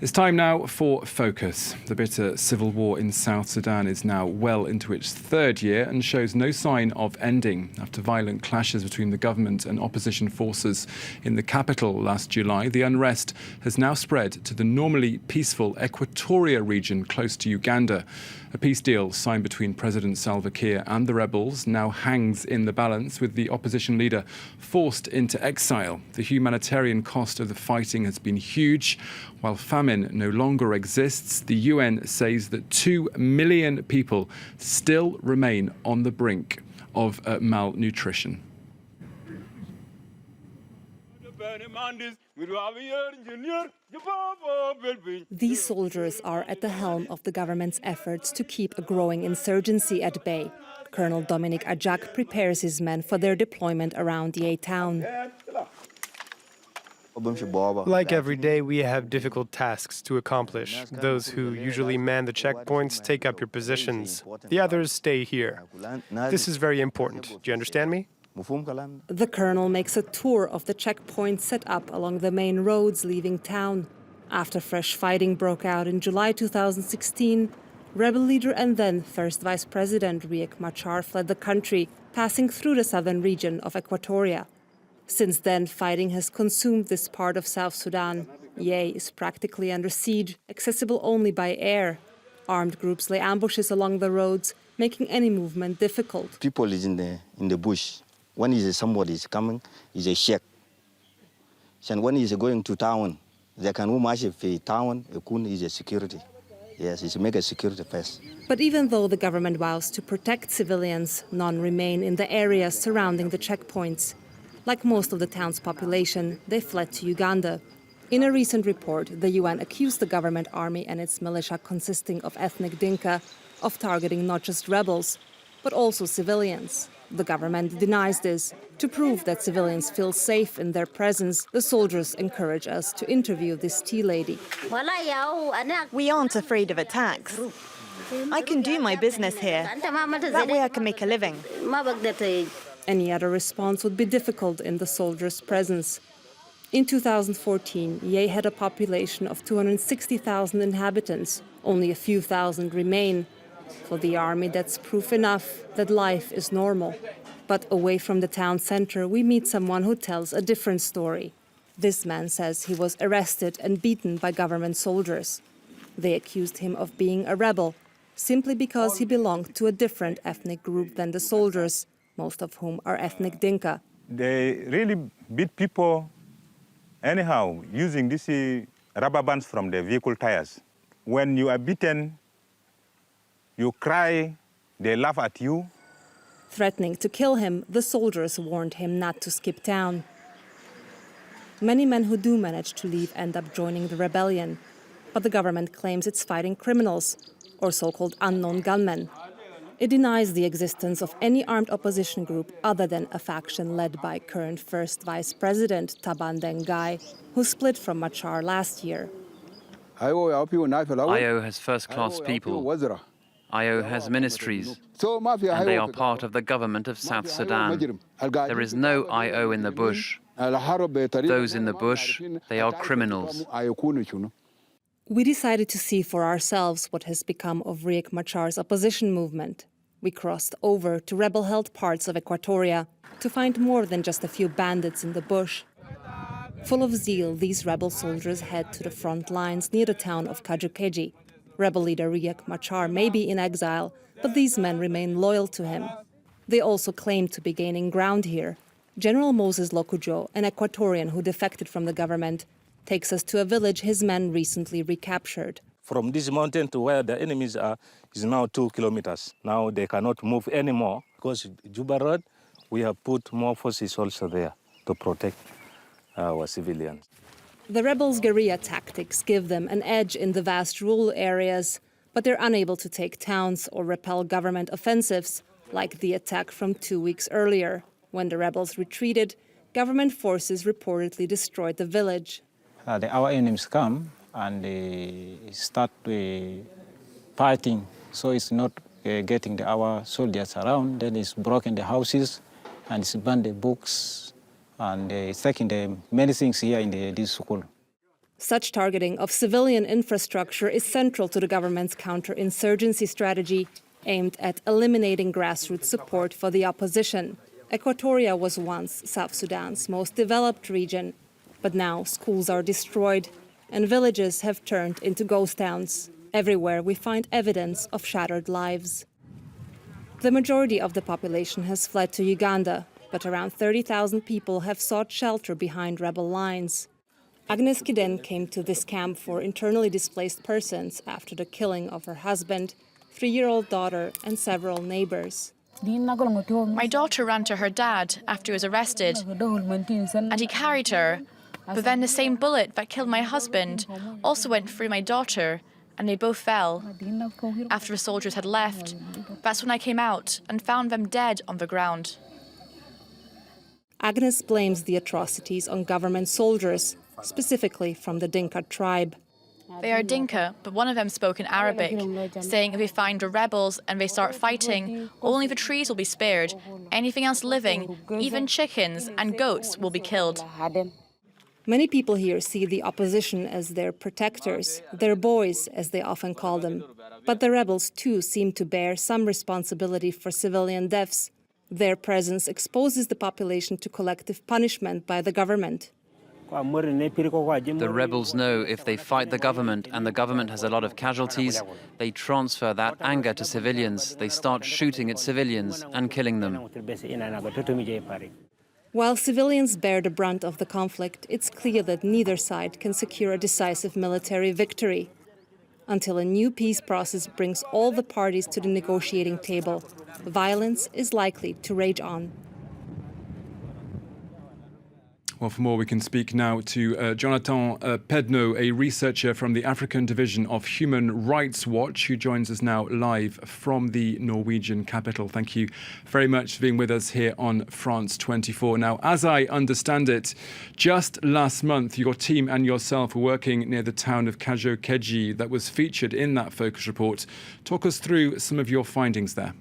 It's time now for Focus. The bitter civil war in South Sudan is now well into its third year and shows no sign of ending. After violent clashes between the government and opposition forces in the capital last July, the unrest has now spread to the normally peaceful Equatoria region close to Uganda. A peace deal signed between President Salva Kiir and the rebels now hangs in the balance, with the opposition leader forced into exile. The humanitarian cost of the fighting has been huge. While famine no longer exists, the UN says that 2 million people still remain on the brink of malnutrition. These soldiers are at the helm of the government's efforts to keep a growing insurgency at bay. Colonel Dominic Ajak prepares his men for their deployment around Yei town. Like every day, we have difficult tasks to accomplish. Those who usually man the checkpoints take up your positions. The others stay here. This is very important. Do you understand me? The colonel makes a tour of the checkpoints set up along the main roads leaving town. After fresh fighting broke out in July 2016, rebel leader and then First Vice President Machar fled the country, passing through the southern region of Equatoria. Since then, fighting has consumed this part of South Sudan. Yei is practically under siege, accessible only by air. Armed groups lay ambushes along the roads, making any movement difficult. People is in the bush. When somebody is coming, is a check. And when he's going to town, they can march in town, is a security. Yes, it's make a security first. But even though the government vows to protect civilians, none remain in the areas surrounding the checkpoints. Like most of the town's population, they fled to Uganda. In a recent report, the UN accused the government army and its militia, consisting of ethnic Dinka, of targeting not just rebels, but also civilians. The government denies this. To prove that civilians feel safe in their presence, the soldiers encourage us to interview this tea lady. We aren't afraid of attacks. I can do my business here. That way I can make a living. Any other response would be difficult in the soldiers' presence. In 2014, Yei had a population of 260,000 inhabitants. Only a few thousand remain. For the army, that's proof enough that life is normal. But away from the town center, we meet someone who tells a different story. This man says he was arrested and beaten by government soldiers. They accused him of being a rebel, simply because he belonged to a different ethnic group than the soldiers, most of whom are ethnic Dinka. They really beat people anyhow, using these rubber bands from the vehicle tires. When you are beaten, you cry, they laugh at you. Threatening to kill him, the soldiers warned him not to skip town. Many men who do manage to leave end up joining the rebellion. But the government claims it's fighting criminals, or so-called unknown gunmen. It denies the existence of any armed opposition group other than a faction led by current First Vice President Taban Dengai, who split from Machar last year. IO has first-class people. IO has ministries, and they are part of the government of South Sudan. There is no IO in the bush. Those in the bush, they are criminals. We decided to see for ourselves what has become of Riek Machar's opposition movement. We crossed over to rebel-held parts of Equatoria to find more than just a few bandits in the bush. Full of zeal, these rebel soldiers head to the front lines near the town of Kajukeji. Rebel leader Riek Machar may be in exile, but these men remain loyal to him. They also claim to be gaining ground here. General Moses Lokujo, an Equatorian who defected from the government, takes us to a village his men recently recaptured. From this mountain to where the enemies are is now 2 kilometers. Now they cannot move anymore because Juba Road, we have put more forces also there to protect our civilians. The rebels' guerrilla tactics give them an edge in the vast rural areas, but they're unable to take towns or repel government offensives, like the attack from 2 weeks earlier. When the rebels retreated, government forces reportedly destroyed the village. Our enemies come and they start fighting, so it's not getting our soldiers around. Then it's broken the houses and it's burned the books and it's taking the many things here in this school. Such targeting of civilian infrastructure is central to the government's counterinsurgency strategy, aimed at eliminating grassroots support for the opposition. Equatoria was once South Sudan's most developed region, but now schools are destroyed and villages have turned into ghost towns. Everywhere we find evidence of shattered lives. The majority of the population has fled to Uganda, but around 30,000 people have sought shelter behind rebel lines. Agnes Kiden came to this camp for internally displaced persons after the killing of her husband, 3-year-old daughter, and several neighbors. My daughter ran to her dad after he was arrested, and he carried her. But then the same bullet that killed my husband also went through my daughter, and they both fell. After the soldiers had left, that's when I came out and found them dead on the ground. Agnes blames the atrocities on government soldiers, specifically from the Dinka tribe. They are Dinka, but one of them spoke in Arabic, saying if we find the rebels and they start fighting, only the trees will be spared. Anything else living, even chickens and goats, will be killed. Many people here see the opposition as their protectors, their boys, as they often call them. But the rebels too seem to bear some responsibility for civilian deaths. Their presence exposes the population to collective punishment by the government. The rebels know if they fight the government and the government has a lot of casualties, they transfer that anger to civilians. They start shooting at civilians and killing them. While civilians bear the brunt of the conflict, it's clear that neither side can secure a decisive military victory. Until a new peace process brings all the parties to the negotiating table, violence is likely to rage on. Well, for more, we can speak now to Jonathan Pedno, a researcher from the African Division of Human Rights Watch, who joins us now live from the Norwegian capital. Thank you very much for being with us here on France 24. Now, as I understand it, just last month, your team and yourself were working near the town of Kajo-Keji that was featured in that focus report. Talk us through some of your findings there.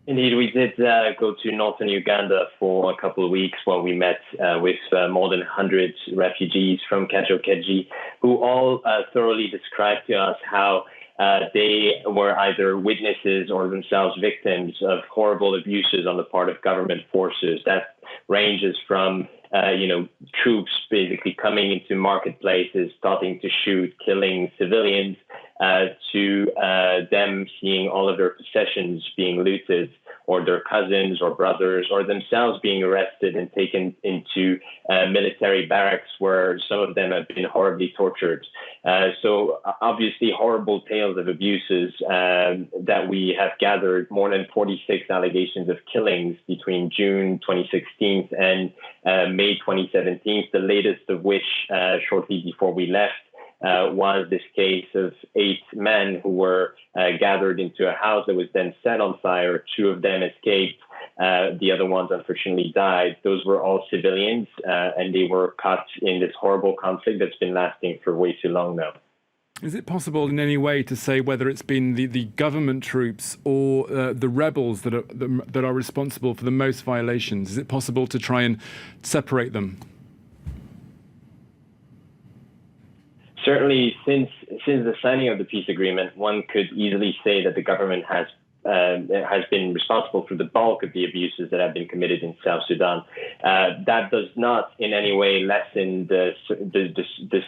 Indeed, we did go to northern Uganda for a couple of weeks where we met with more than 100 refugees from Kajo-Keji who all thoroughly described to us how they were either witnesses or themselves victims of horrible abuses on the part of government forces. That ranges from troops basically coming into marketplaces, starting to shoot, killing civilians, to them seeing all of their possessions being looted, or their cousins or brothers or themselves being arrested and taken into military barracks where some of them have been horribly tortured. So obviously horrible tales of abuses that we have gathered, more than 46 allegations of killings between June 2016 and May 2017, the latest of which shortly before we left was this case of 8 men who were gathered into a house that was then set on fire. 2 of them escaped. The other ones, unfortunately, died. Those were all civilians, and they were caught in this horrible conflict that's been lasting for way too long now. Is it possible in any way to say whether it's been the government troops or the rebels that are responsible for the most violations? Is it possible to try and separate them? Certainly, since the signing of the peace agreement, one could easily say that the government has been responsible for the bulk of the abuses that have been committed in South Sudan. That does not in any way lessen the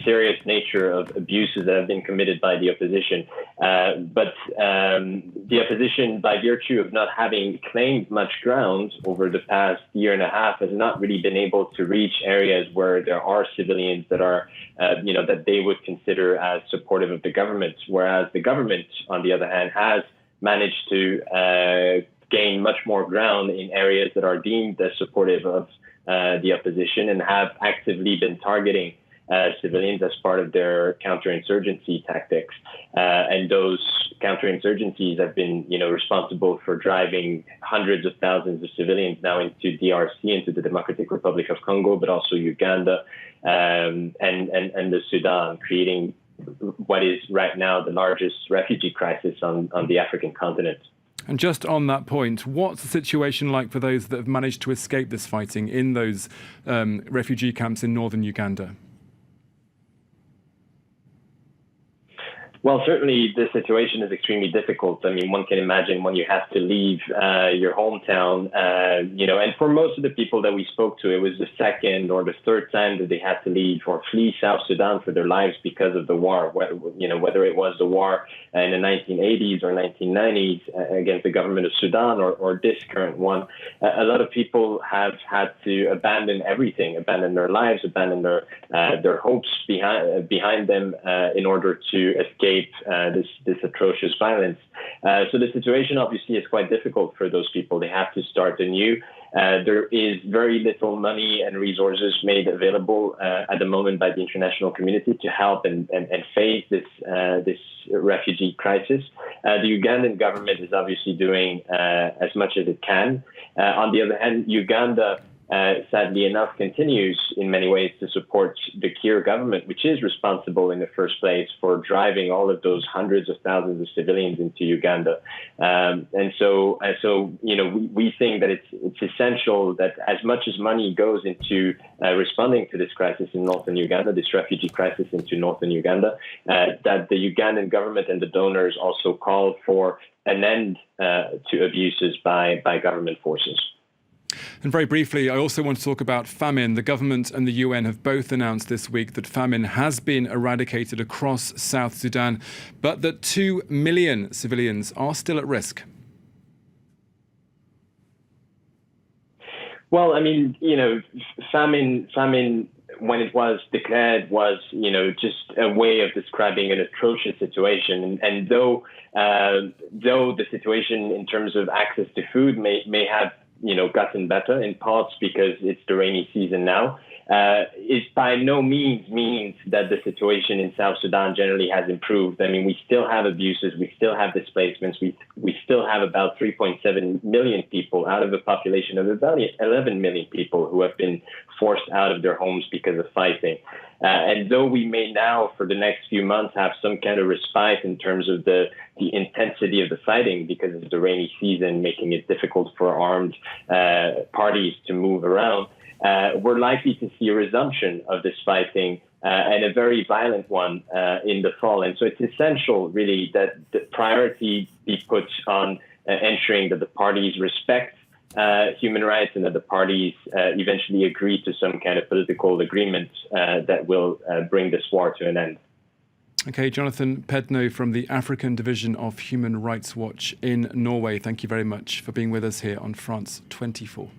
serious nature of abuses that have been committed by the opposition. But the opposition, by virtue of not having claimed much ground over the past year and a half, has not really been able to reach areas where there are civilians that are, that they would consider as supportive of the government. Whereas the government, on the other hand, has managed to gain much more ground in areas that are deemed as supportive of the opposition and have actively been targeting civilians as part of their counterinsurgency tactics. And those counterinsurgencies have been, responsible for driving hundreds of thousands of civilians now into DRC, into the Democratic Republic of Congo, but also Uganda and the Sudan, creating what is right now the largest refugee crisis on the African continent. And just on that point, what's the situation like for those that have managed to escape this fighting in those refugee camps in northern Uganda? Well, certainly the situation is extremely difficult. I mean, one can imagine when you have to leave your hometown, and for most of the people that we spoke to, it was the second or the third time that they had to leave or flee South Sudan for their lives because of the war, whether it was the war in the 1980s or 1990s against the government of Sudan or this current one. A lot of people have had to abandon everything, abandon their lives, abandon their hopes behind them in order to escape this atrocious violence. So the situation obviously is quite difficult for those people. They have to start anew. There is very little money and resources made available at the moment by the international community to help and face this refugee crisis. The Ugandan government is obviously doing as much as it can. On the other hand, Uganda sadly enough, continues in many ways to support the Kiir government, which is responsible in the first place for driving all of those hundreds of thousands of civilians into Uganda. And so we think that it's essential that as much as money goes into responding to this crisis in northern Uganda, this refugee crisis into northern Uganda, that the Ugandan government and the donors also call for an end to abuses by government forces. And very briefly, I also want to talk about famine. The government and the UN have both announced this week that famine has been eradicated across South Sudan, but that 2 million civilians are still at risk. Well, I mean, famine, when it was declared, was, just a way of describing an atrocious situation. And though the situation in terms of access to food may have gotten better, in parts because it's the rainy season now, it by no means means that the situation in South Sudan generally has improved. I mean, we still have abuses, we still have displacements, we still have about 3.7 million people out of a population of about 11 million people who have been forced out of their homes because of fighting. And though we may now, for the next few months, have some kind of respite in terms of the intensity of the fighting because of the rainy season, making it difficult for armed parties to move around, we're likely to see a resumption of this fighting and a very violent one in the fall. And so it's essential, really, that the priority be put on ensuring that the parties respect human rights and that the parties eventually agree to some kind of political agreement that will bring this war to an end. Okay, Jonathan Pedno from the African Division of Human Rights Watch in Norway. Thank you very much for being with us here on France 24.